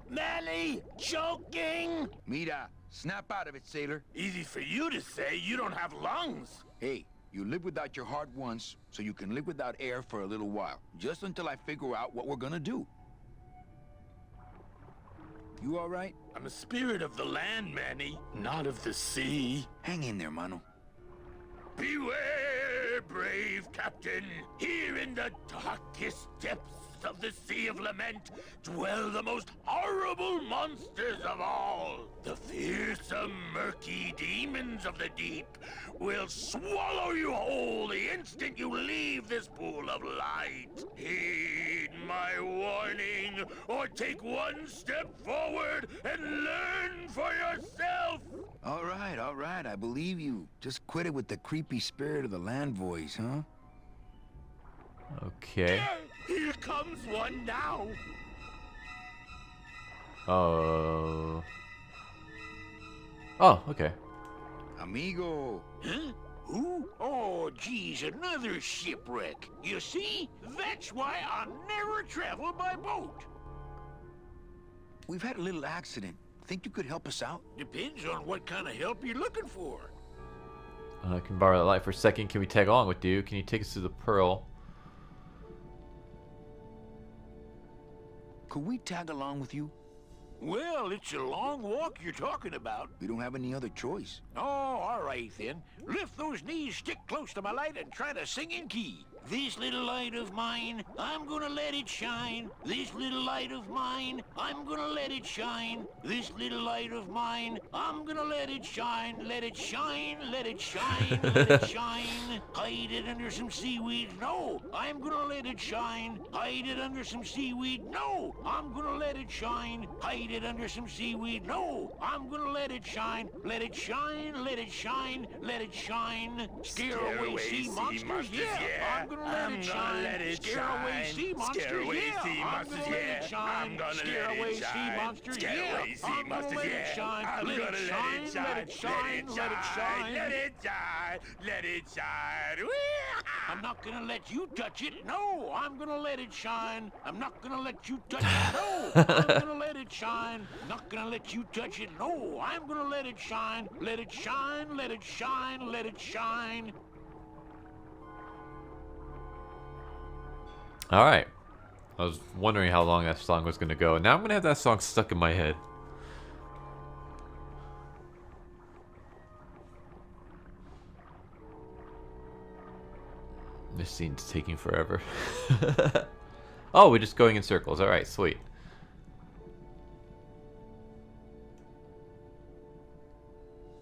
Manny, choking? Mira, snap out of it, sailor. Easy for you to say, you don't have lungs. Hey, you live without your heart once, so you can live without air for a little while. Just until I figure out what we're gonna do. You all right? I'm a spirit of the land, Manny, not of the sea. Hang in there, mano. Beware, brave captain. Here in the darkest depths of the Sea of Lament dwell the most horrible monsters of all. The fearsome, murky demons of the deep will swallow you whole the instant you leave this pool of light. Heed my warning, or take one step forward and learn for yourself. All right, I believe you. Just quit it with the creepy spirit of the land voice, huh? Okay. Here comes one now. Oh, okay. Amigo. Huh? Who? Oh, geez, another shipwreck. You see? That's why I'll never travel by boat. We've had a little accident. Think you could help us out? Depends on what kind of help you're looking for. I can borrow that light for a second. Can we tag along with you? Can you take us to the Pearl? Could we tag along with you? Well, it's a long walk you're talking about. We don't have any other choice. Oh, all right then. Lift those knees, stick close to my light, and try to sing in key. This little light of mine, I'm gonna let it shine. This little light of mine, I'm gonna let it shine. This little light of mine, I'm gonna let it shine. Let it shine, let it shine, let it shine. Hide it under some seaweed. No, I'm gonna let it shine. Hide it under some seaweed. No, I'm gonna let it shine. Hide it under some seaweed. No, I'm gonna let it shine. Let it shine, let it shine, let it shine. Scare away sea monsters, yeah. I'm gonna let it shine. Scare away sea monsters, yeah. I'm gonna let it shine. Scare away sea monsters, yeah. I'm gonna let it shine. Let it shine, let it shine, let it shine. Let it shine, let it shine. I'm not gonna let you touch it. No, I'm gonna let it shine. I'm not gonna let you touch it. No, I'm gonna let it shine. Not gonna let you touch it. No, I'm gonna let it shine. Let it shine, let it shine, let it shine. Alright. I was wondering how long that song was going to go. Now I'm going to have that song stuck in my head. This scene's taking forever. Oh, we're just going in circles. Alright, sweet.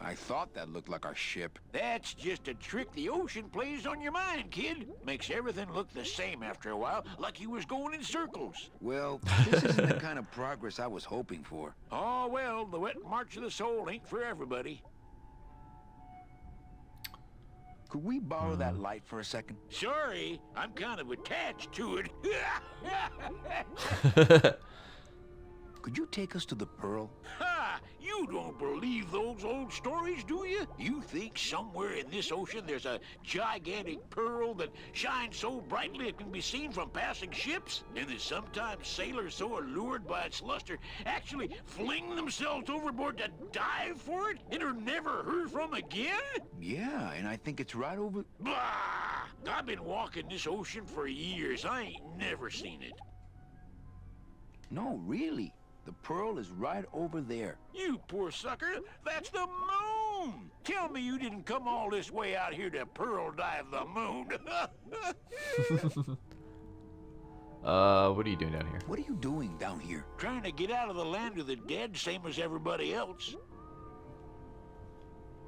I thought that looked like our ship. That's just a trick the ocean plays on your mind, kid. Makes everything look the same after a while, like you was going in circles. Well, this isn't the kind of progress I was hoping for. Oh, well, the wet march of the soul ain't for everybody. Could we borrow that light for a second? Sorry, I'm kind of attached to it. Could you take us to the Pearl? Ha! You don't believe those old stories, do you? You think somewhere in this ocean there's a gigantic pearl that shines so brightly it can be seen from passing ships? And that sometimes sailors so allured by its luster actually fling themselves overboard to dive for it and are never heard from again? Yeah, and I think it's right over... Bah! I've been walking this ocean for years. I ain't never seen it. No, really. The Pearl is right over there. You poor sucker, that's the moon! Tell me you didn't come all this way out here to pearl dive the moon. What are you doing down here? What are you doing down here? Trying to get out of the land of the dead, same as everybody else.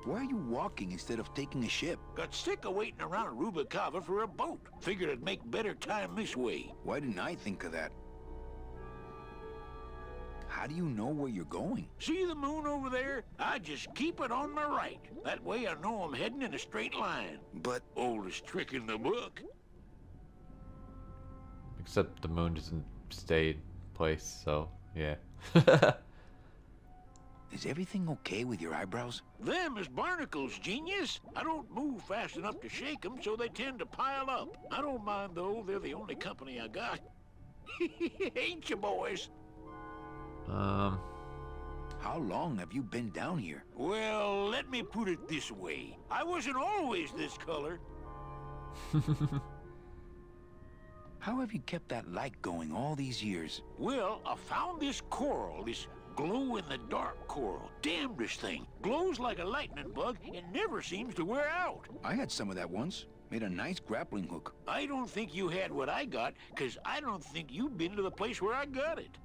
Why are you walking instead of taking a ship? Got sick of waiting around Rubicava for a boat. Figured I'd make better time this way. Why didn't I think of that? How do you know where you're going? See the moon over there? I just keep it on my right. That way I know I'm heading in a straight line. But... Oldest trick in the book. Except the moon doesn't stay in place, so yeah. Is everything okay with your eyebrows? Them is barnacles, genius. I don't move fast enough to shake them, so they tend to pile up. I don't mind, though. They're the only company I got. Ain't you, boys? How long have you been down here? Well, let me put it this way. I wasn't always this color. How have you kept that light going all these years? Well, I found this coral, this glow-in-the-dark coral. Damnedest thing. Glows like a lightning bug and never seems to wear out. I had some of that once. Made a nice grappling hook. I don't think you had what I got, because I don't think you've been to the place where I got it.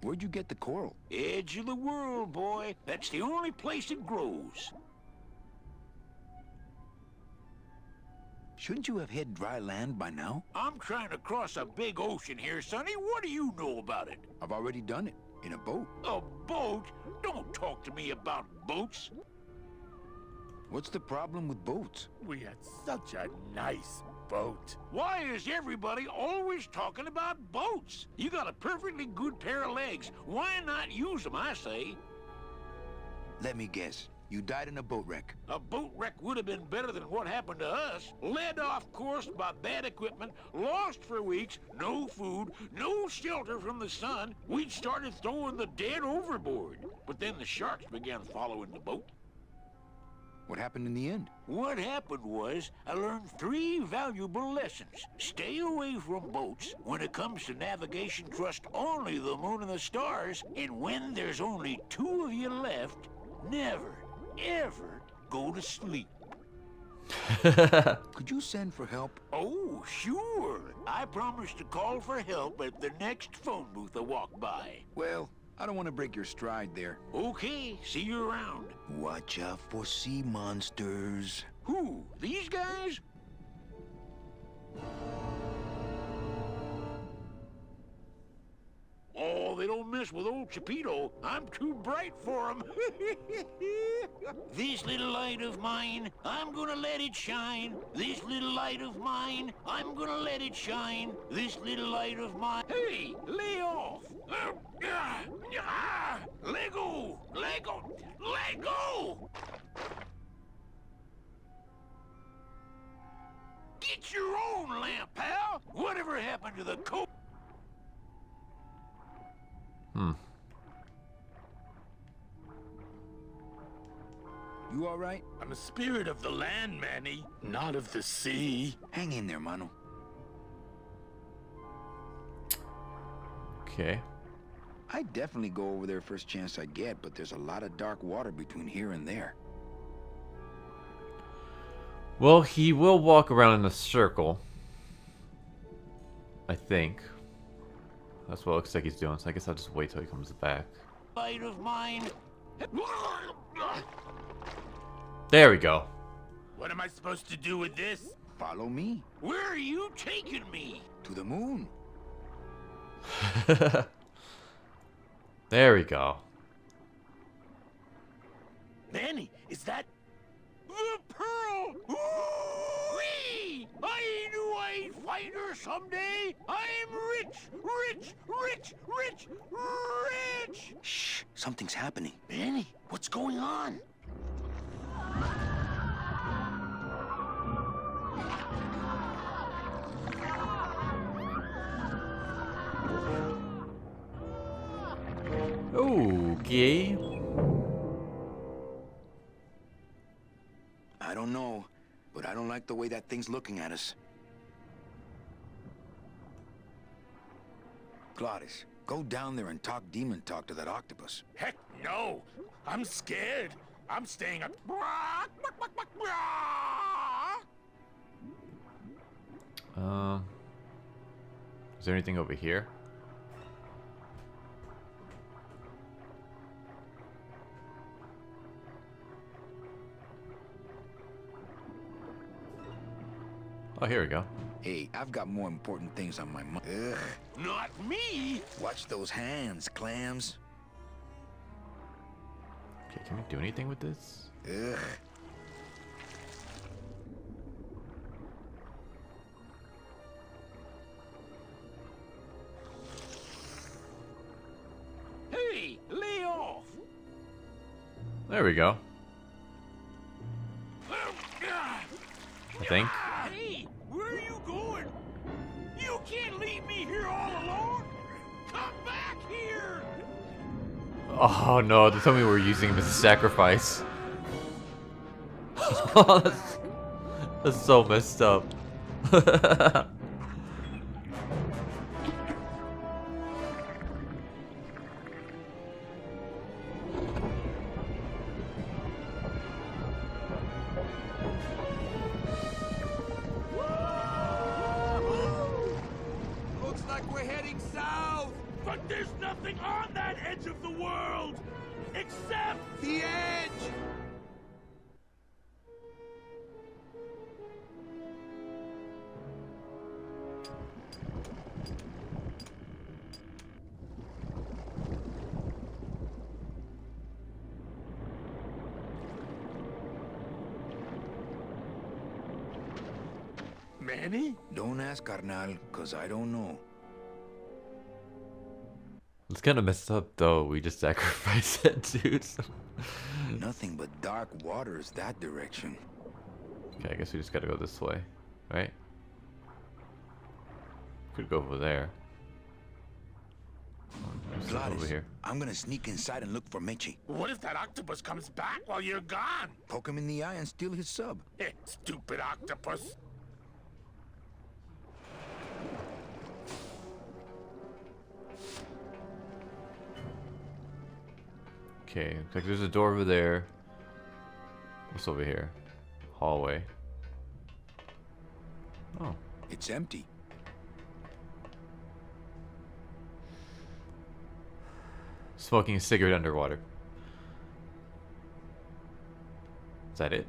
Where'd you get the coral? Edge of the world, boy. That's the only place it grows. Shouldn't you have hit dry land by now? I'm trying to cross a big ocean here, Sonny. What do you know about it? I've already done it. In a boat. A boat? Don't talk to me about boats. What's the problem with boats? We had such a nice boat. Why is everybody always talking about boats? You got a perfectly good pair of legs. Why not use them, I say? Let me guess. You died in a boat wreck. A boat wreck would have been better than what happened to us. Led off course by bad equipment, lost for weeks, no food, no shelter from the sun. We'd started throwing the dead overboard. But then the sharks began following the boat. What happened in the end? What happened was, I learned 3 valuable lessons. Stay away from boats. When it comes to navigation, trust only the moon and the stars. And when there's only 2 of you left, never, ever go to sleep. Could you send for help? Oh, sure. I promise to call for help at the next phone booth I walk by. Well, I don't want to break your stride there. Okay, see you around. Watch out for sea monsters. Who? These guys? Oh, they don't mess with old Chapito. I'm too bright for them. This little light of mine, I'm gonna let it shine. This little light of mine, I'm gonna let it shine. This little light of mine. Hey, lay off. Lego! Lego! Lego! Get your own lamp, pal! Whatever happened to the coat? You all right? I'm a spirit of the land, Manny, not of the sea. Hang in there, Mano. Okay. I'd definitely go over there first chance I get, but there's a lot of dark water between here and there. Well, he will walk around in a circle. I think. That's what it looks like he's doing, so I guess I'll just wait till he comes back. Light of mine. There we go. What am I supposed to do with this? Follow me. Where are you taking me? To the moon. There we go. Manny, is that... The pearl! Ooh-wee! I knew I'd find her someday! I'm rich! Rich! Rich! Rich! Rich! Shh, something's happening. Manny, what's going on? Okay. I don't know, but I don't like the way that thing's looking at us. Glottis, go down there and talk demon talk to that octopus. Heck no! I'm scared. I'm staying up. Is there anything over here? Oh, here we go. Hey, I've got more important things on my mind. Ugh. Not me! Watch those hands, clams. Okay, can we do anything with this? Ugh. Hey, lay There we go. I think. Hey, where are you going? You can't leave me here all alone. Come back here. Oh no, they told me we're using him as a sacrifice. Oh, that's so messed up. Looks like we're heading south. But there's nothing on that edge of the world except The edge. Manny? Don't ask, carnal, cause I don't know. It's kind of messed up though. We just sacrificed that dude. Nothing but dark waters that direction. Okay, I guess we just gotta go this way, right? Could go over there. There's stuff over Gladys, here. I'm gonna sneak inside and look for Meche. What if that octopus comes back while you're gone? Poke him in the eye and steal his sub. Stupid octopus. Okay, looks like there's a door over there. What's over here? Hallway. Oh. It's empty. Smoking a cigarette underwater. Is that it?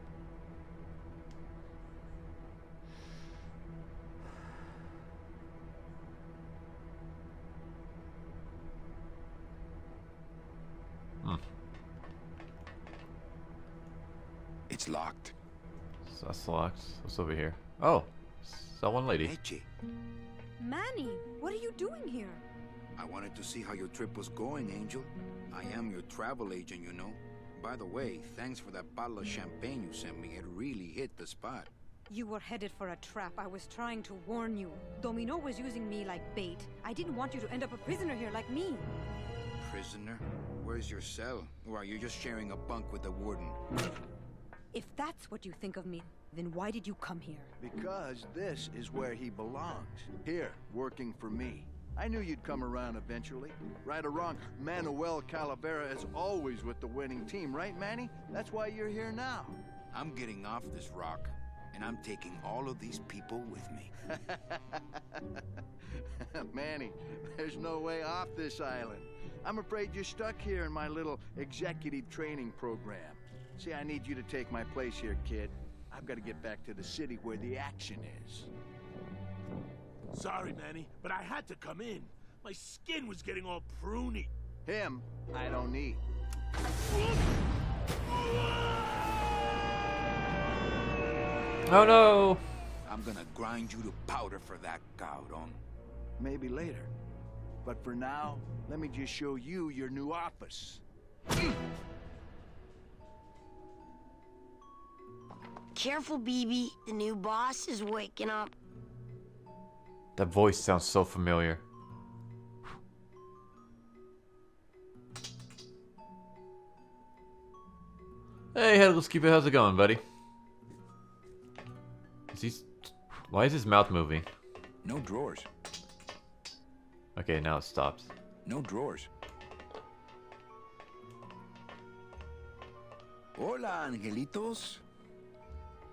It's locked. So that's locked. What's over here? Oh, it's that one lady. Meche, Manny, what are you doing here? I wanted to see how your trip was going, Angel. I am your travel agent, you know. By the way, thanks for that bottle of champagne you sent me. It really hit the spot. You were headed for a trap. I was trying to warn you. Domino was using me like bait. I didn't want you to end up a prisoner here like me. Prisoner? Where's your cell? Or are you just sharing a bunk with the warden? If that's what you think of me, then why did you come here? Because this is where he belongs. Here, working for me. I knew you'd come around eventually. Right or wrong, Manuel Calavera is always with the winning team, right, Manny? That's why you're here now. I'm getting off this rock, and I'm taking all of these people with me. Manny, there's no way off this island. I'm afraid you're stuck here in my little executive training program. See, I need you to take my place here, kid. I've got to get back to the city where the action is. Sorry, Manny, but I had to come in. My skin was getting all pruny. Him, I don't need. Oh no! I'm gonna grind you to powder for that, cabrón. Maybe later. But for now, let me just show you your new office. Careful, BB. The new boss is waking up. That voice sounds so familiar. Hey, Hellskeeper, how's it going, buddy? Why is his mouth moving? No drawers. Okay, now it stops. No drawers. Hola, angelitos.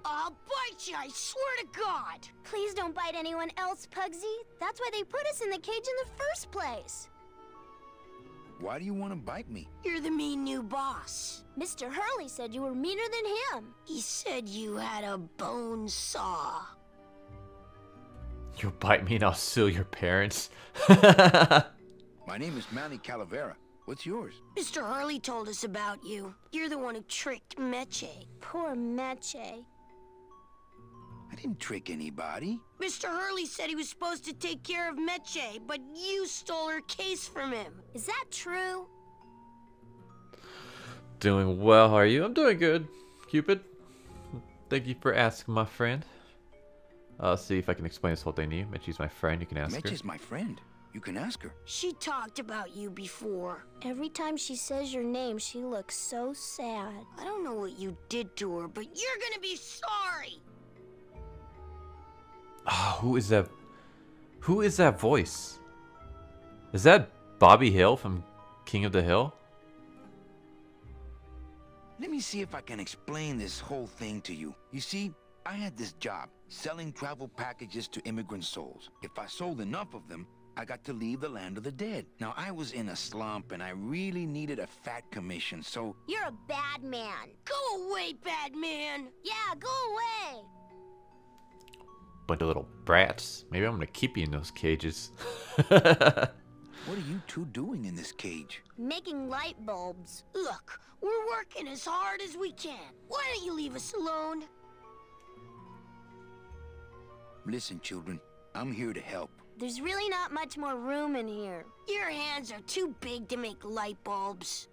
I'll bite you, I swear to God! Please don't bite anyone else, Pugsy. That's why they put us in the cage in the first place. Why do you want to bite me? You're the mean new boss. Mr. Hurley said you were meaner than him. He said you had a bone saw. You'll bite me and I'll sue your parents. My name is Manny Calavera. What's yours? Mr. Hurley told us about you. You're the one who tricked Meche. Poor Meche. I didn't trick anybody. Mr. Hurley said he was supposed to take care of Meche, but you stole her case from him. Is that true? Doing well, how are you? I'm doing good, Cupid. Thank you for asking, my friend. I'll see if I can explain this whole thing to you. Mitchie's my friend, you can ask her. Mitch is my friend. You can ask her. She talked about you before. Every time she says your name, she looks so sad. I don't know what you did to her, but you're gonna be sorry. Oh, who is that? Who is that voice? Is that Bobby Hill from King of the Hill? Let me see if I can explain this whole thing to you. You see, I had this job, selling travel packages to immigrant souls. If I sold enough of them, I got to leave the land of the dead. Now, I was in a slump, and I really needed a fat commission, so... You're a bad man. Go away, bad man. Yeah, go away. Bunch of little brats. Maybe I'm gonna keep you in those cages. What are you two doing in this cage? Making light bulbs. Look, we're working as hard as we can. Why don't you leave us alone? Listen, children, I'm here to help. There's really not much more room in here. Your hands are too big to make light bulbs.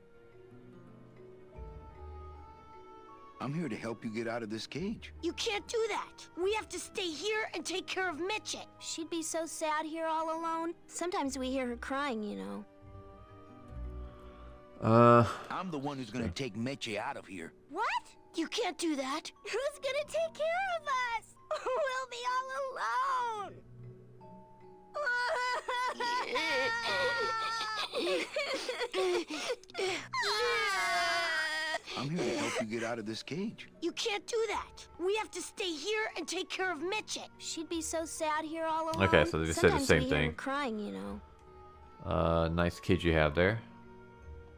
I'm here to help you get out of this cage. You can't do that. We have to stay here and take care of Mitchie. She'd be so sad here all alone. Sometimes we hear her crying, you know. I'm the one who's gonna take Meche out of here. What? You can't do that. Who's gonna take care of us? We'll be all alone. I'm here to help you get out of this cage. You can't do that. We have to stay here and take care of Mitchie. She'd be so sad here all alone. Okay, so they just said the Sometimes same we hear her thing. crying, you know. Nice cage you have there.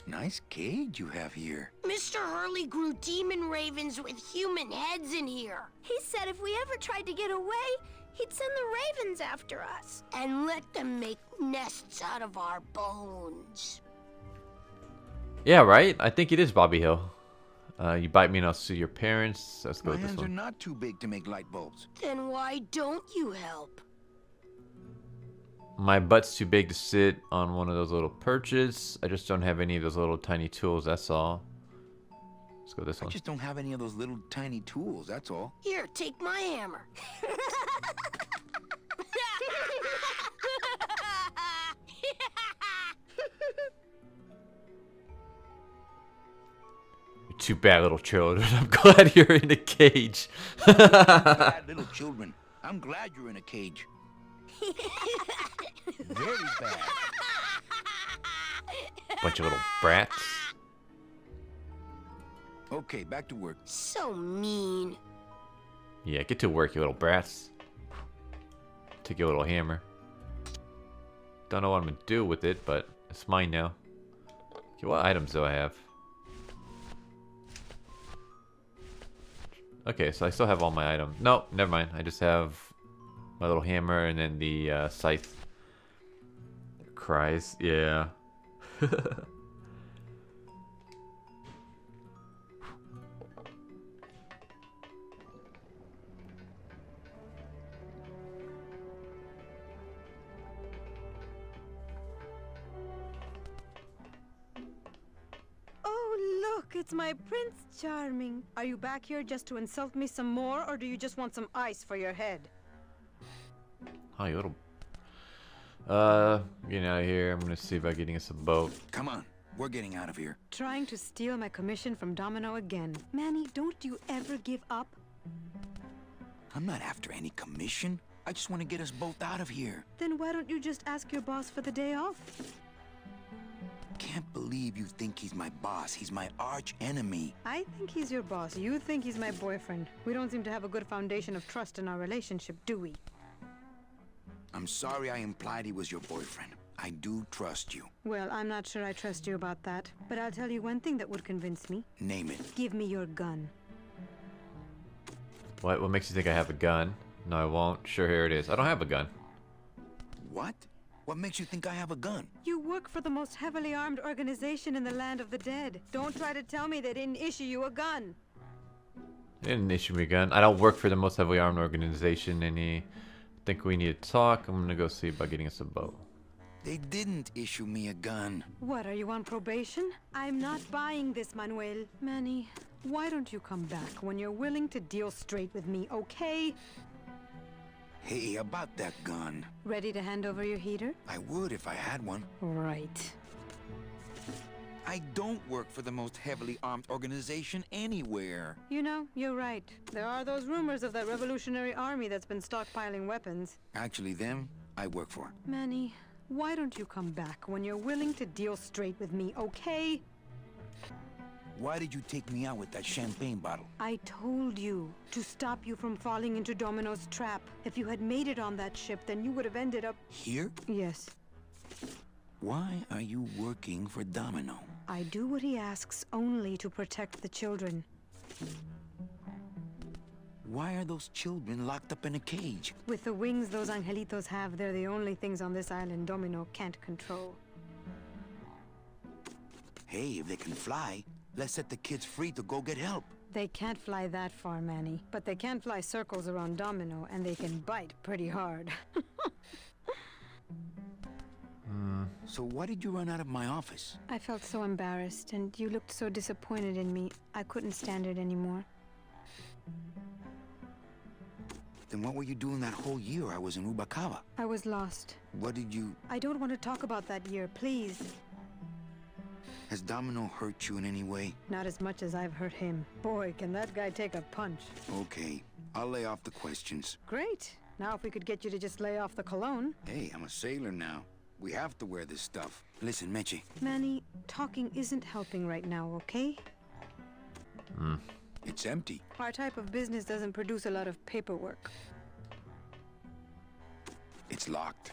Nice cage you have here. Mr. Hurley grew demon ravens with human heads in here. He said if we ever tried to get away, he'd send the ravens after us. And let them make nests out of our bones. Yeah, right? I think it is Bobby Hill. You bite me and I'll sue your parents. Let's go My with this hands are one. not too big to make light bulbs. Then why don't you help? My butt's too big to sit on one of those little perches. I just don't have any of those little tiny tools, that's all. Let's go with this I one. just don't have any of those little tiny tools, that's all. Here, take my hammer. You're two bad little children. I'm glad you're in a cage. Bad little children. I'm glad you're in a cage. Very bad. Bunch of little brats. Okay, back to work. So mean. Yeah, get to work, you little brats. Take your little hammer. Don't know what I'm gonna do with it, but it's mine now. Okay, what items do I have? Okay, so I still have all my items. No, never mind. I just have my little hammer and then the scythe. Cries, yeah. Oh, look, it's my Prince Charming. Are you back here just to insult me some more, or do you just want some ice for your head? Oh, you little... getting out of here. I'm gonna see about getting us a boat. Come on, we're getting out of here. Trying to steal my commission from Domino again. Manny, don't you ever give up? I'm not after any commission. I just want to get us both out of here. Then why don't you just ask your boss for the day off? Can't believe you think he's my boss. He's my arch enemy. I think he's your boss. You think he's my boyfriend. We don't seem to have a good foundation of trust in our relationship, do we? I'm sorry I implied he was your boyfriend. I do trust you. Well, I'm not sure I trust you about that. But I'll tell you one thing that would convince me. Name it. Give me your gun. What makes you think I have a gun? No, I won't. Sure, here it is. I don't have a gun. What? What makes you think I have a gun? You work for the most heavily armed organization in the land of the dead. Don't try to tell me they didn't issue you a gun. They didn't issue me a gun. I don't work for the most heavily armed organization. Think we need to talk. I'm gonna go see about getting us a boat. They didn't issue me a gun. What, are you on probation? I'm not buying this, Manuel. Manny, why don't you come back when you're willing to deal straight with me, okay? Hey, about that gun. Ready to hand over your heater? I would if I had one. Right. I don't work for the most heavily armed organization anywhere. You know, you're right. There are those rumors of that revolutionary army that's been stockpiling weapons. Actually, them, I work for. Manny, why don't you come back when you're willing to deal straight with me, okay? Why did you take me out with that champagne bottle? I told you to stop you from falling into Domino's trap. If you had made it on that ship, then you would have ended up... Here? Yes. Why are you working for Domino? I do what he asks only to protect the children. Why are those children locked up in a cage? With the wings those angelitos have, they're the only things on this island Domino can't control. Hey, if they can fly, let's set the kids free to go get help. They can't fly that far, Manny. But they can fly circles around Domino, and they can bite pretty hard. So why did you run out of my office? I felt so embarrassed, and you looked so disappointed in me. I couldn't stand it anymore. Then what were you doing that whole year I was in Rubacava? I was lost. What did you... I don't want to talk about that year, please. Has Domino hurt you in any way? Not as much as I've hurt him. Boy, can that guy take a punch. Okay, I'll lay off the questions. Great. Now if we could get you to just lay off the cologne. Hey, I'm a sailor now. We have to wear this stuff. Listen, Meche. Manny, talking isn't helping right now, okay? It's empty. Our type of business doesn't produce a lot of paperwork. It's locked.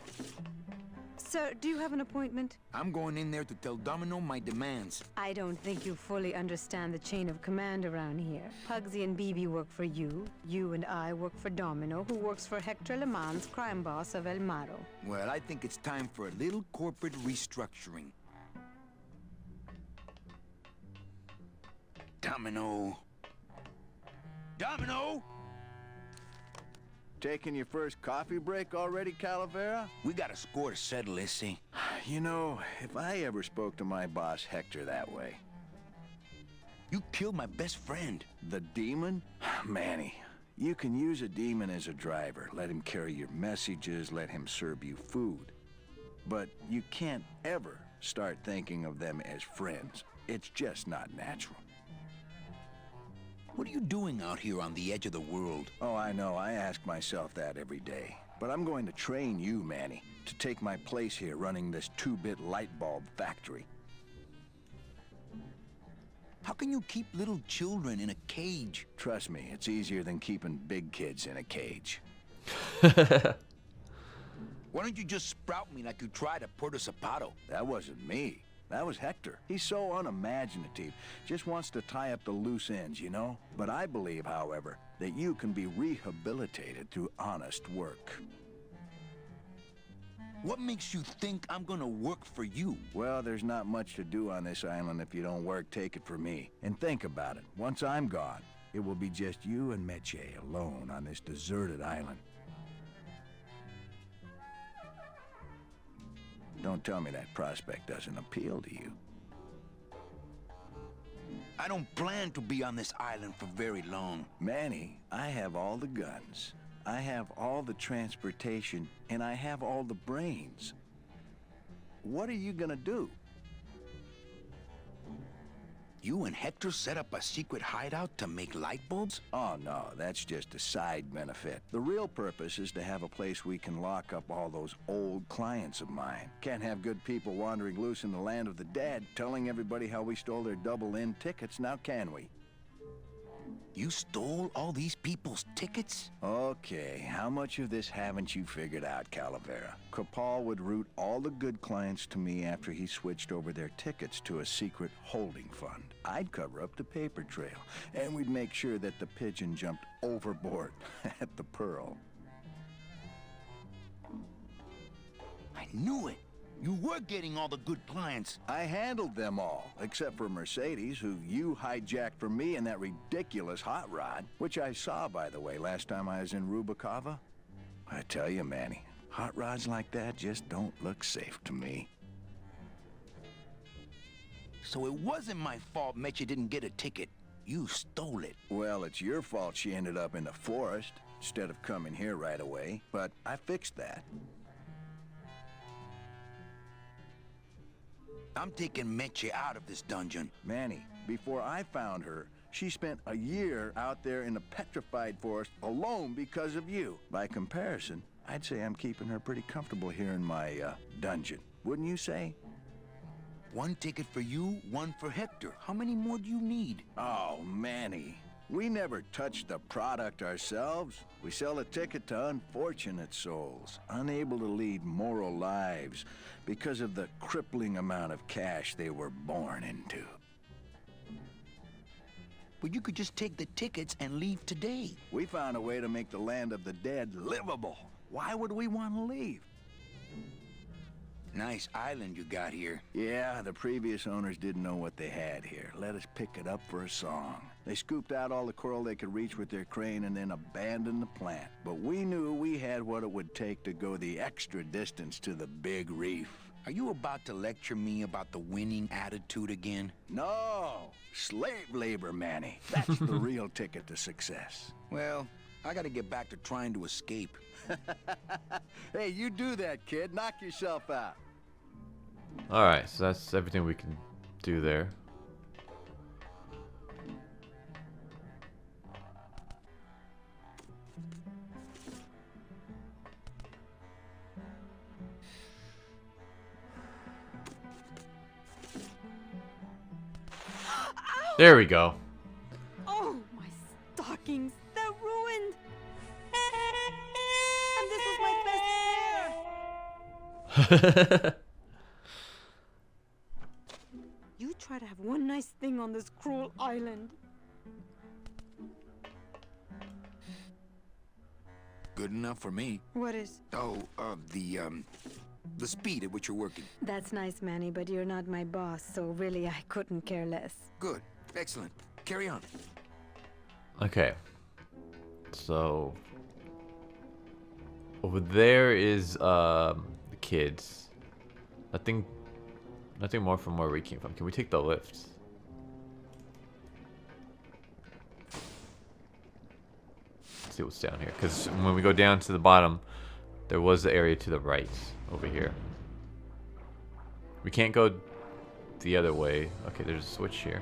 Sir, do you have an appointment? I'm going in there to tell Domino my demands. I don't think you fully understand the chain of command around here. Pugsy and BB work for you. You and I work for Domino, who works for Hector Le Mans, crime boss of El Maro. Well, I think it's time for a little corporate restructuring. Domino. Domino! Taking your first coffee break already, Calavera? We got a score to settle, Issy. You know, if I ever spoke to my boss Hector that way... You killed my best friend. The demon? Manny, you can use a demon as a driver. Let him carry your messages, let him serve you food. But you can't ever start thinking of them as friends. It's just not natural. What are you doing out here on the edge of the world? Oh, I know. I ask myself that every day. But I'm going to train you, Manny, to take my place here running this 2-bit light bulb factory. How can you keep little children in a cage? Trust me, it's easier than keeping big kids in a cage. Why don't you just sprout me like you tried at Puerto Zapato? That wasn't me. That was Hector. He's so unimaginative. Just wants to tie up the loose ends, you know? But I believe, however, that you can be rehabilitated through honest work. What makes you think I'm gonna work for you? Well, there's not much to do on this island if you don't work, take it from me. And think about it. Once I'm gone, it will be just you and Meche alone on this deserted island. Don't tell me that prospect doesn't appeal to you. I don't plan to be on this island for very long. Manny, I have all the guns. I have all the transportation, and I have all the brains. What are you gonna do? You and Hector set up a secret hideout to make light bulbs? Oh, no, that's just a side benefit. The real purpose is to have a place we can lock up all those old clients of mine. Can't have good people wandering loose in the land of the dead, telling everybody how we stole their double-in tickets, now can we? You stole all these people's tickets? Okay, how much of this haven't you figured out, Calavera? Kripal would route all the good clients to me after he switched over their tickets to a secret holding fund. I'd cover up the paper trail, and we'd make sure that the pigeon jumped overboard at the Pearl. I knew it. You were getting all the good clients. I handled them all, except for Mercedes, who you hijacked from me in that ridiculous hot rod, which I saw, by the way, last time I was in Rubacava. I tell you, Manny, Hot rods like that just don't look safe to me. So it wasn't my fault Meche didn't get a ticket. You stole it. Well, it's your fault she ended up in the forest instead of coming here right away, but I fixed that. I'm taking Meche out of this dungeon. Manny, before I found her, she spent a year out there in the petrified forest alone because of you. By comparison, I'd say I'm keeping her pretty comfortable here in my dungeon. Wouldn't you say? One ticket for you, one for Hector. How many more do you need? Oh, Manny. We never touch the product ourselves. We sell a ticket to unfortunate souls, unable to lead moral lives because of the crippling amount of cash they were born into. But you could just take the tickets and leave today. We found a way to make the land of the dead livable. Why would we want to leave? Nice island you got here. Yeah, the previous owners didn't know what they had here. Let us pick it up for a song. They scooped out all the coral they could reach with their crane and then abandoned the plant. But we knew we had what it would take to go the extra distance to the big reef. Are you about to lecture me about the winning attitude again? No! Slave labor, Manny. That's the real ticket to success. Well, I gotta get back to trying to escape. Hey, you do that, kid. Knock yourself out. Alright, so that's everything we can do there. There we go. Oh, my stockings. They're ruined. And this was my best pair. You try to have one nice thing on this cruel island. Good enough for me. What is? Oh, the speed at which you're working. That's nice, Manny, but you're not my boss, so really I couldn't care less. Good. Excellent. Carry on. Okay. So over there is the kids. Nothing more from where we came from. Can we take the lift? Let's see what's down here. Because when we go down to the bottom, there was the area to the right over here. We can't go the other way. Okay, there's a switch here.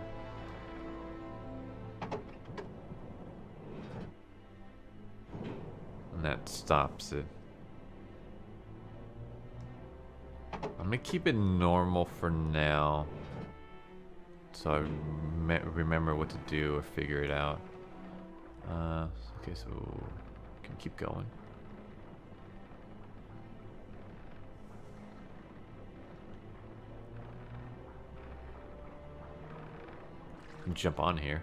And that stops it. I'm gonna keep it normal for now, so I remember what to do or figure it out. Okay, so can we keep going? Can jump on here.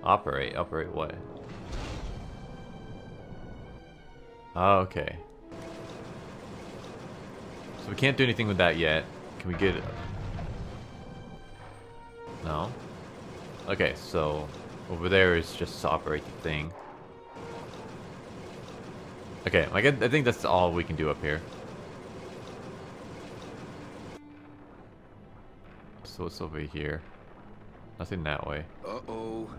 Operate what? Oh, okay. So we can't do anything with that yet. Can we get it? No? Okay, so over there is just to operate the thing. Okay, I think that's all we can do up here. So what's over here? Nothing that way. Uh-oh.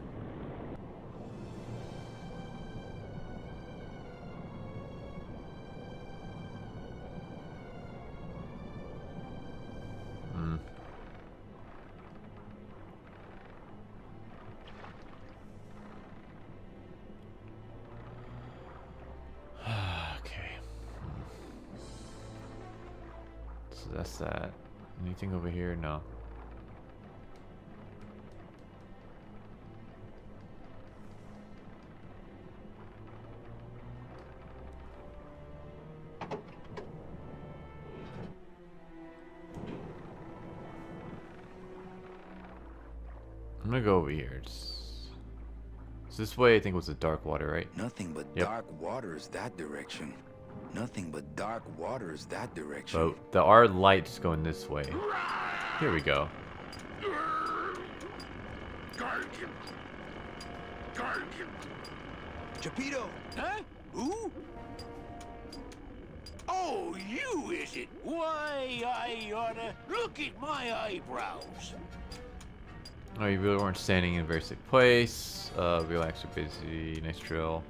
That's that. Anything over here? No. I'm gonna go over here. Just So this way I think was the dark water, right? Nothing but Yep. dark waters that direction. Nothing but dark waters that direction. So our light's going this way. Here we go. Guardian. Guardian. Chapito! Huh? Who? Oh, you is it? Why, I oughta look at my eyebrows. Oh, you really weren't standing in a very safe place. Relax, you're busy. Nice drill.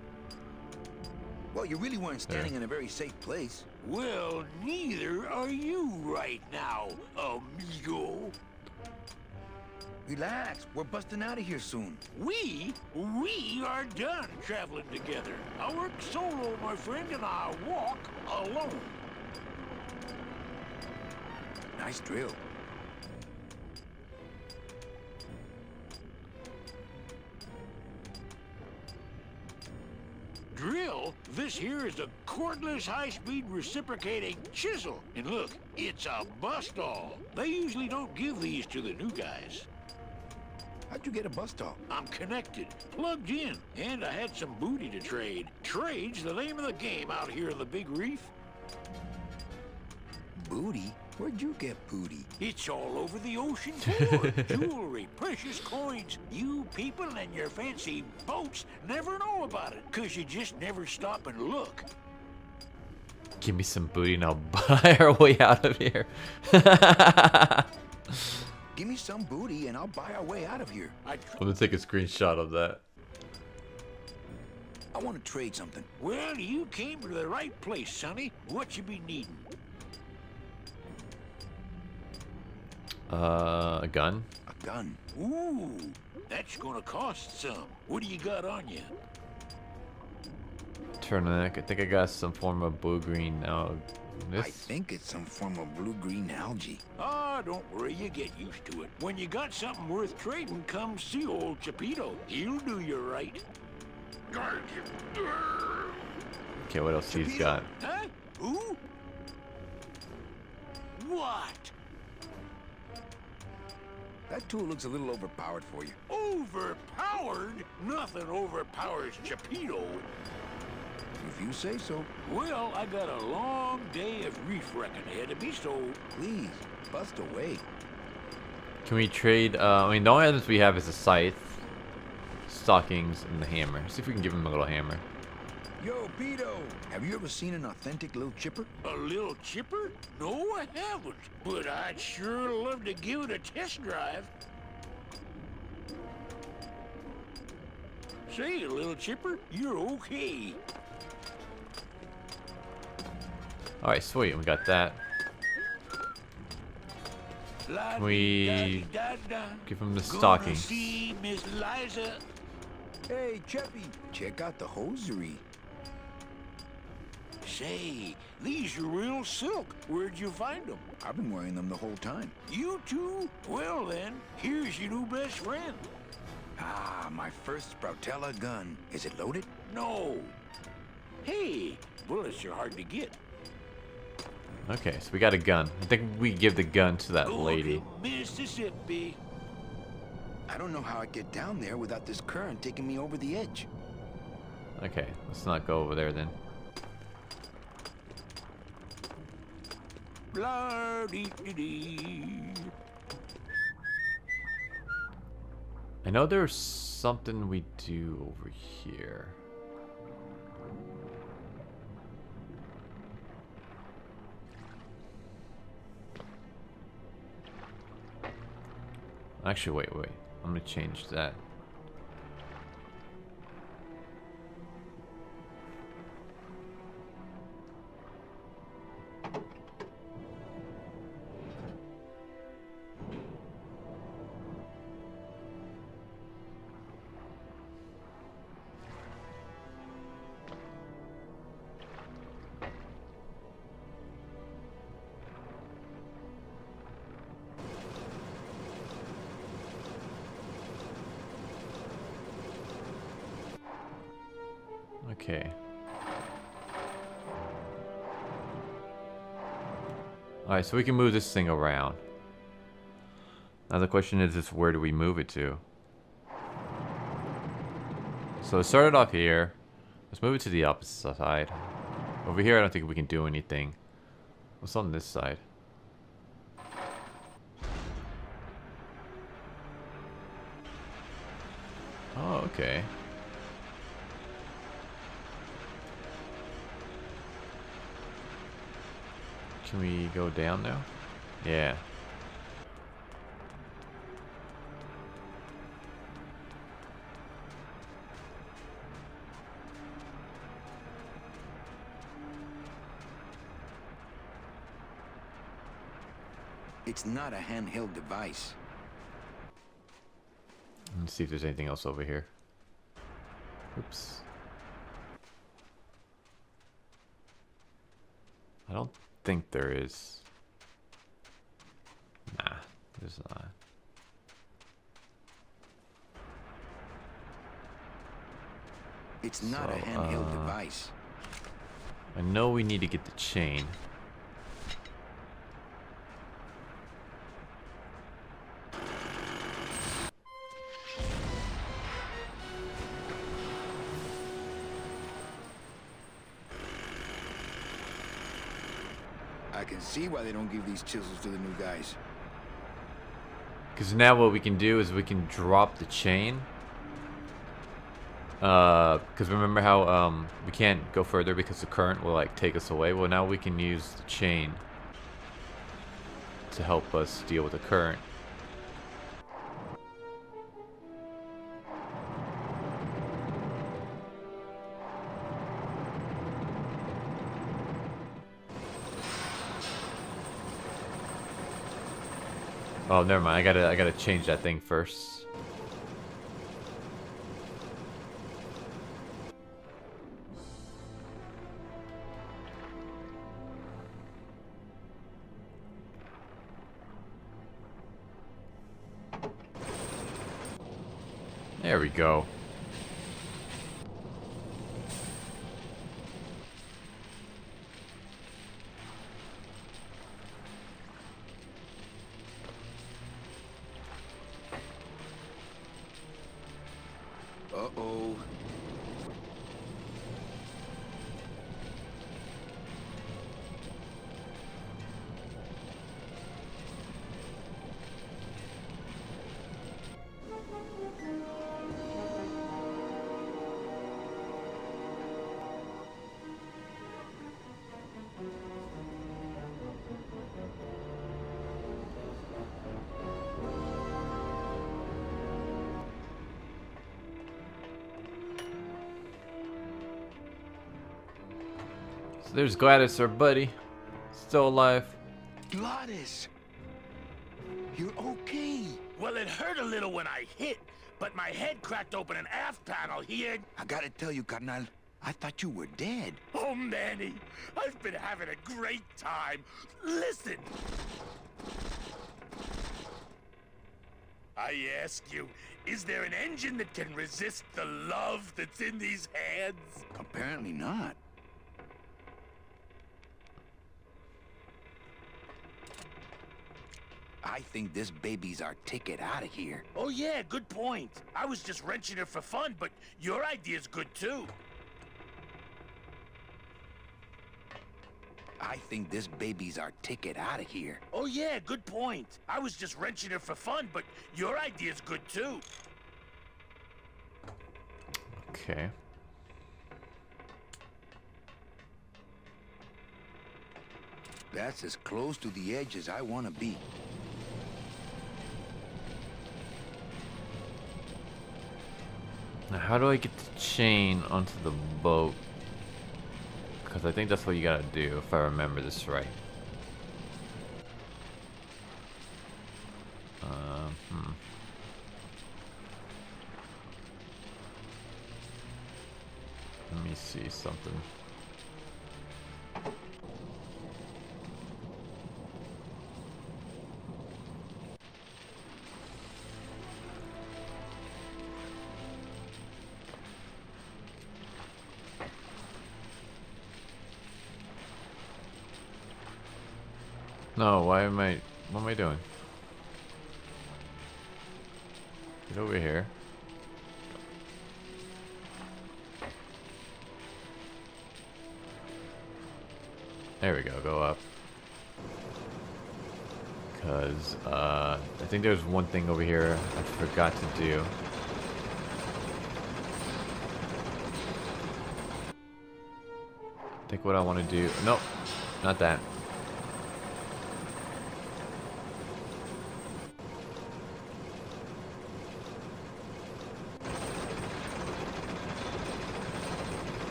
Well, you really weren't standing in a very safe place. Well, neither are you right now, amigo. Relax, we're busting out of here soon. We are done traveling together. I work solo, my friend, and I walk alone. Nice drill. Drill? This here is a cordless, high-speed reciprocating chisel. And look, it's a bust-all. They usually don't give these to the new guys. How'd you get a bus stop? I'm connected, plugged in, and I had some booty to trade. Trade's the name of the game out here in the Big Reef. Booty? Where'd you get booty? It's all over the ocean floor. Jewelry, precious coins. You people and your fancy boats never know about it, 'cause you just never stop and look. Give me some booty and I'll buy our way out of here. Give me some booty and I'll buy our way out of here. I'm gonna take a screenshot of that. I want to trade something. Well, you came to the right place, sonny. What you be needing? A gun? A gun. Ooh, that's gonna cost some. What do you got on you? Turtleneck. I think I got some form of blue-green now. I think it's some form of blue-green algae. Ah, don't worry, you get used to it. When you got something worth trading, come see old Chapito. He'll do you right. Guardian. Okay, what else he's got? Huh? Who? What? That tool looks a little overpowered for you. Overpowered? Nothing overpowers Chapito. If you say so. Well, I got a long day of reef wrecking ahead of me, so... Please, bust away. Can we trade? I mean, the only items we have is a scythe, stockings, and the hammer. See if we can give him a little hammer. Yo, Pito! Have you ever seen an authentic little chipper? A little chipper? No, I haven't. But I'd sure love to give it a test drive. Say, little chipper, you're okay. Alright, sweet. We got that. Can we give him the stockings? See Miss Liza. Hey, Cheppy, check out the hosiery. Say, these are real silk. Where'd you find them? I've been wearing them the whole time. You too? Well then, here's your new best friend. Ah, my first Sproutella gun. Is it loaded? No. Hey, bullets are hard to get. Okay, so we got a gun. I think we give the gun to that Go lady. to Mississippi. I don't know how I'd get down there without this current taking me over the edge. Okay, let's not go over there then. Blah-dee-dee-dee. I know there's something we do over here. Actually, wait. I'm gonna change that. Okay. Alright, so we can move this thing around. Now the question is just where do we move it to? So it started off here. Let's move it to the opposite side. Over here, I don't think we can do anything. What's on this side? Oh, okay. Can we go down now? Yeah. It's not a handheld device. Let's see if there's anything else over here. Oops. I don't think there is. Nah, there's not. It's not a handheld device. I know we need to get the chain. I can see why they don't give these chisels to the new guys. Because now what we can do is we can drop the chain. Because remember how we can't go further because the current will like take us away. Well, now we can use the chain to help us deal with the current. Oh, never mind. I gotta change that thing first. There we go. Uh-oh. So there's Gladys, our buddy. Still alive. Gladys! You're okay. Well, it hurt a little when I hit, but my head cracked open an aft panel here. I gotta tell you, carnal, I thought you were dead. Oh, Manny, I've been having a great time. Listen. I ask you, is there an engine that can resist the love that's in these hands? Apparently not. I think this baby's our ticket out of here. Oh, yeah, good point. I was just wrenching her for fun, but your idea's good, too. I think this baby's our ticket out of here. Oh, yeah, good point. I was just wrenching her for fun, but your idea's good, too. Okay. That's as close to the edge as I want to be. Now, how do I get the chain onto the boat? Because I think that's what you gotta do, if I remember this right. Let me see something. No, what am I doing? Get over here. There we go. Go up. Because I think there's one thing over here I forgot to do. I think what I want to do... Nope. Not that.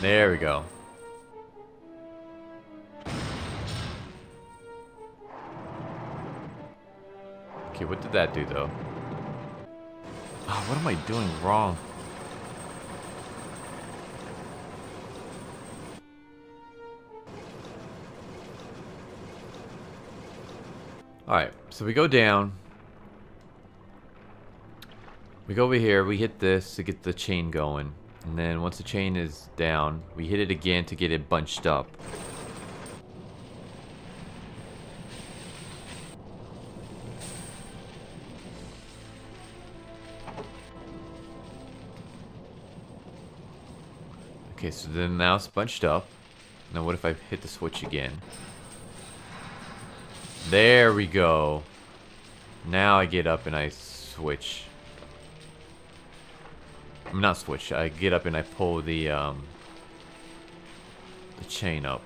There we go. Okay, what did that do though? Oh, what am I doing wrong? Alright, so we go down. We go over here, we hit this to get the chain going. And then once the chain is down, we hit it again to get it bunched up. Okay, so then now it's bunched up. Now what if I hit the switch again? There we go. Now I get up and I switch. I'm not switch. I get up and I pull the chain up.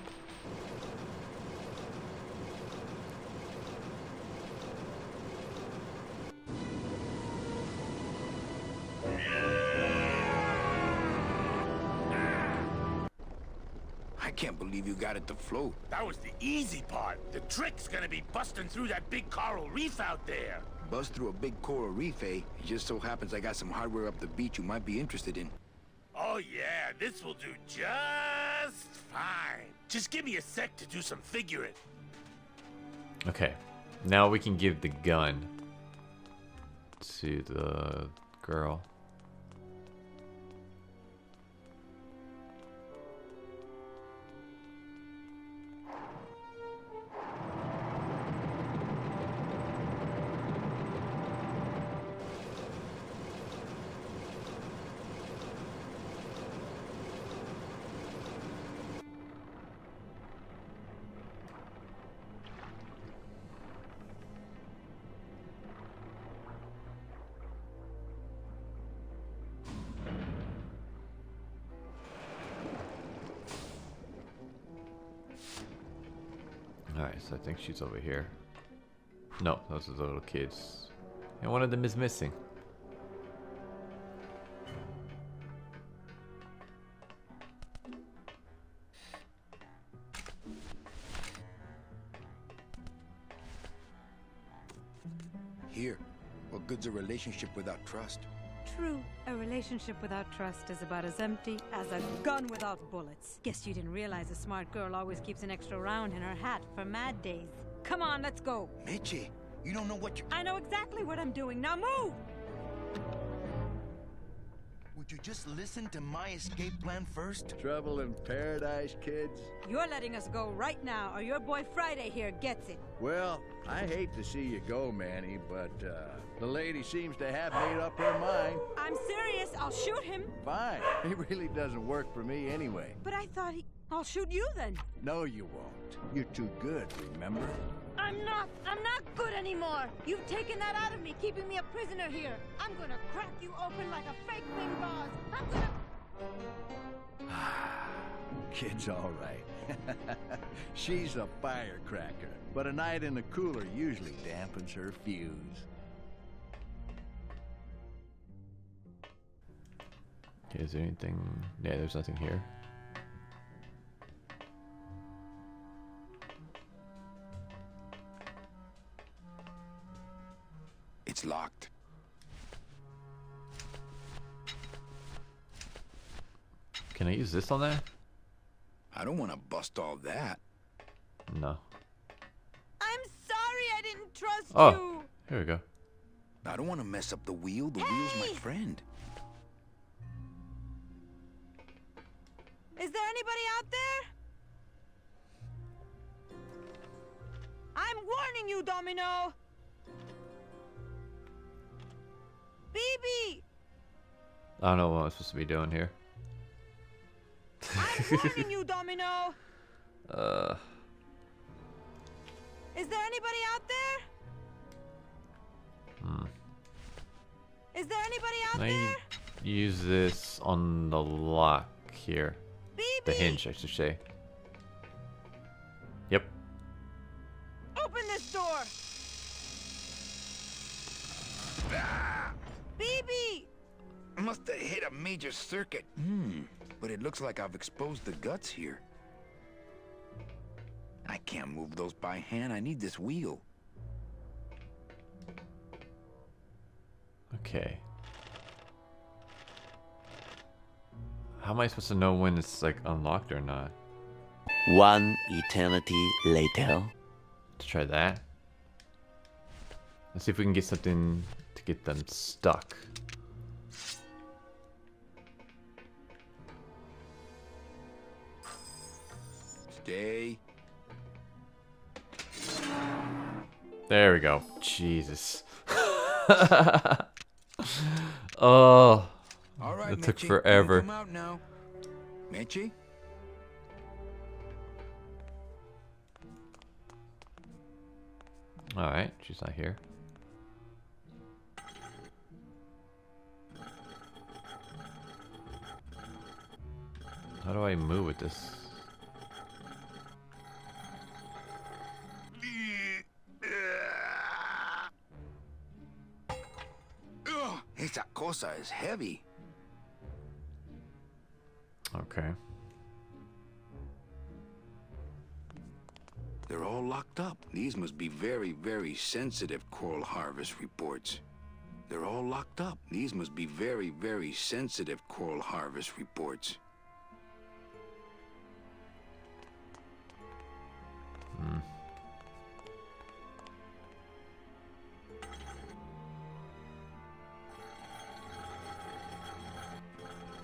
I can't believe you got it to float. That was the easy part. The trick's gonna be busting through that big coral reef out there. Bust through a big coral reef, eh? It just so happens I got some hardware up the beach you might be interested in. Oh yeah, this will do just fine. Just give me a sec to do some figuring. Okay, now we can give the gun to the girl. Alright, so I think she's over here. No, those are the little kids. And one of them is missing. Here, what good's a relationship without trust? True. A relationship without trust is about as empty as a gun without bullets. Guess you didn't realize a smart girl always keeps an extra round in her hat for mad days. Come on, let's go. Mitchie, you don't know what you... I know exactly what I'm doing. Now move! Would you just listen to my escape plan first? Trouble in paradise, kids? You're letting us go right now, or your boy Friday here gets it. Well, I hate to see you go, Manny, but, the lady seems to have made up her mind. I'm serious. I'll shoot him. Fine. It really doesn't work for me anyway. But I thought he... I'll shoot you then. No, you won't. You're too good, remember? I'm not good anymore. You've taken that out of me, keeping me a prisoner here. I'm gonna crack you open like a fake wing gauze. I'm gonna... Kid's all right. She's a firecracker, but a night in the cooler usually dampens her fuse. Okay, is there anything? Yeah, there's nothing here. It's locked. Can I use this on that? I don't want to bust all that. No. I'm sorry I didn't trust Oh, you. here we go. I don't want to mess up the wheel. The wheel's my friend. Is there anybody out there? I'm warning you, Domino! BB! I don't know what I'm supposed to be doing here. I'm warning you, Domino! Is there anybody out there? Is there anybody out Can I there? use this on the lock here? BB! The hinge, I should say. Yep. Open this door! BB! I must have hit a major circuit. But it looks like I've exposed the guts here. I can't move those by hand. I need this wheel. Okay. How am I supposed to know when it's like unlocked or not? One eternity later. Let's try that. Let's see if we can get something to get them stuck. Stay. There we go. Jesus. Oh, All right, it took Mitchie, forever. Come out now. Mitchie? All right, she's not here. How do I move with this? Esa cosa is heavy. Okay. They're all locked up. These must be very, very sensitive coral harvest reports. They're all locked up. These must be very, very sensitive coral harvest reports.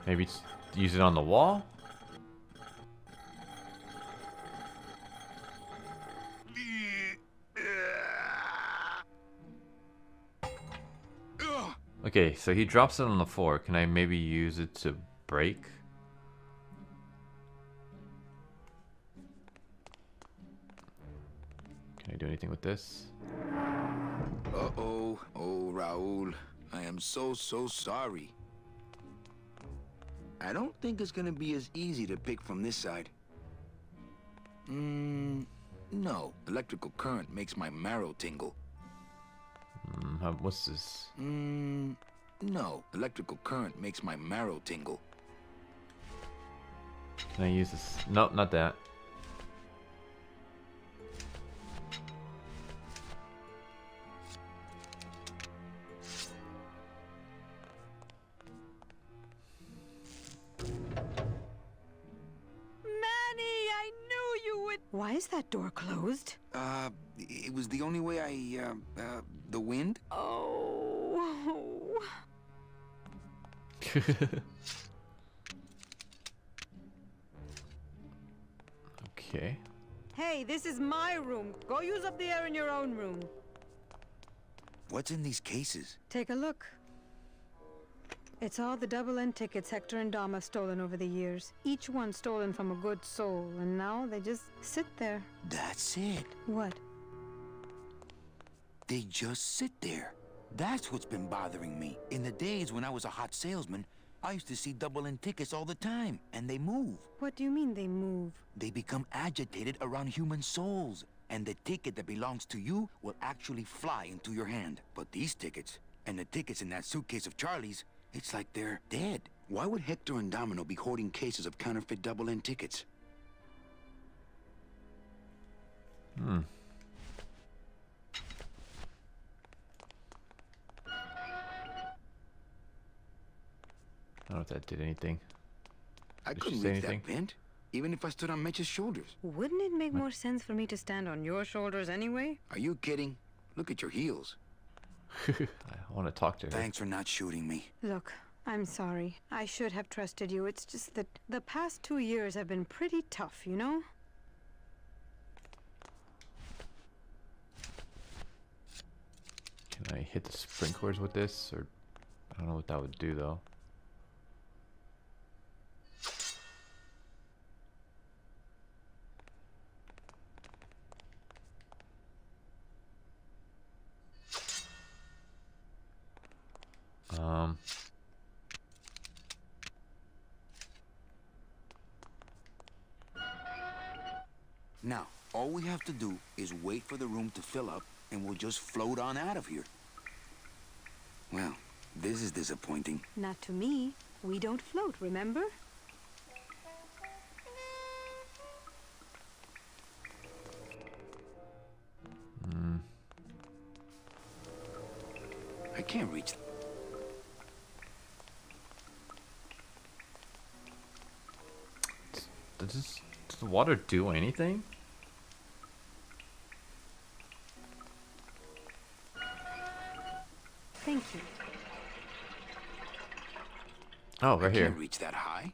Maybe use it on the wall? Okay, so he drops it on the floor. Can I maybe use it to break? Can I do anything with this? Uh-oh. Oh, Raul. I am so sorry. I don't think it's gonna be as easy to pick from this side. No. Electrical current makes my marrow tingle. What's this? No. Electrical current makes my marrow tingle. Can I use this? Nope, not that. Why is that door closed? It was the only way the wind? Oh. Okay. Hey, this is my room. Go use up the air in your own room. What's in these cases? Take a look. It's all the double-end tickets Hector and Dom have stolen over the years. Each one stolen from a good soul, and now they just sit there. That's it. What? They just sit there. That's what's been bothering me. In the days when I was a hot salesman, I used to see double-end tickets all the time, and they move. What do you mean they move? They become agitated around human souls, and the ticket that belongs to you will actually fly into your hand. But these tickets, and the tickets in that suitcase of Charlie's, it's like they're dead. Why would Hector and Domino be hoarding cases of counterfeit double-end tickets? I don't know if that did anything. I Did she couldn't say reach anything? that vent, even if I stood on Mitch's shoulders. Wouldn't it make more sense for me to stand on your shoulders anyway? Are you kidding? Look at your heels. I want to talk to her. Thanks for not shooting me. Look, I'm sorry. I should have trusted you. It's just that the past 2 years have been pretty tough, you know? I hit the sprinklers with this, or I don't know what that would do though. Now, all we have to do is wait for the room to fill up, and we'll just float on out of here. Well, this is disappointing. Not to me. We don't float, remember? I can't reach. Does the water do anything? Thank you. Oh, right I here. can't reach that high.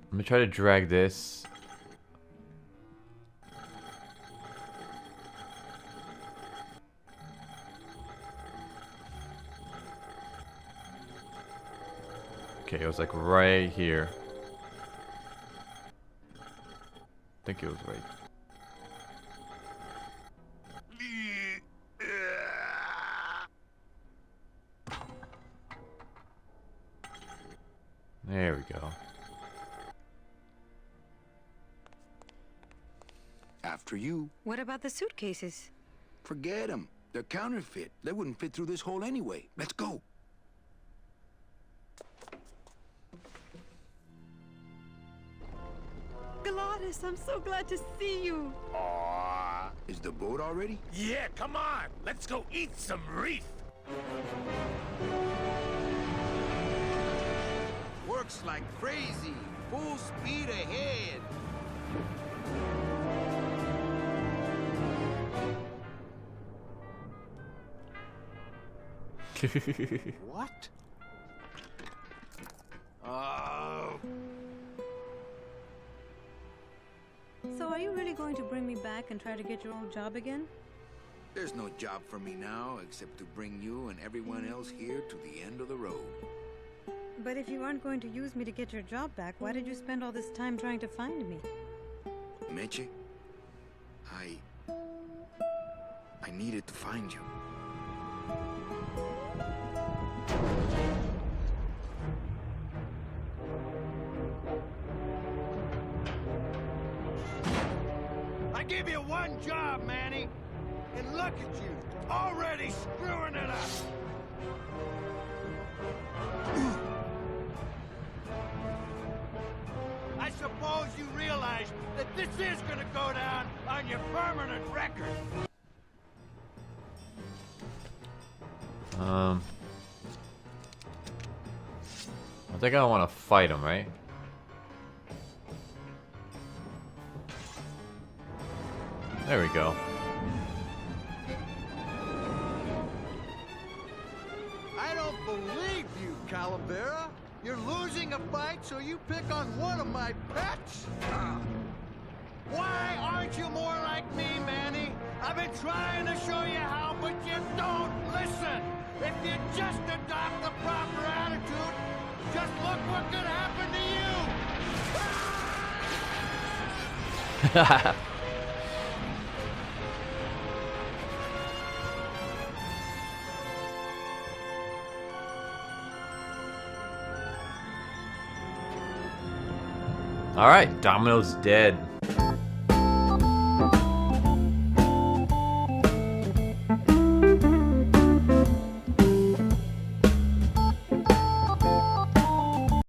Let me try to drag this. Okay, it was like right here. I think it was right. There we go. After you. What about the suitcases? Forget them. They're counterfeit. They wouldn't fit through this hole anyway. Let's go. Gladys, I'm so glad to see you. Aw. Is the boat already? Yeah, come on. Let's go eat some reef. Works like crazy. Full speed ahead. What? Oh. So are you really going to bring me back and try to get your old job again? There's no job for me now except to bring you and everyone else here to the end of the road. But if you aren't going to use me to get your job back, why did you spend all this time trying to find me? Meche, I needed to find you. I gave you one job, Manny. And look at you, already screwing it up. I suppose you realize that this is gonna go down on your permanent record. I think I want to fight him, right? There we go. I don't believe you, Calavera. You're losing a fight, so you pick on one of my pets? Why aren't you more like me, Manny? I've been trying to show you how, but you don't listen. If you just adopt the proper attitude, just look what could happen to you. Alright, Domino's dead.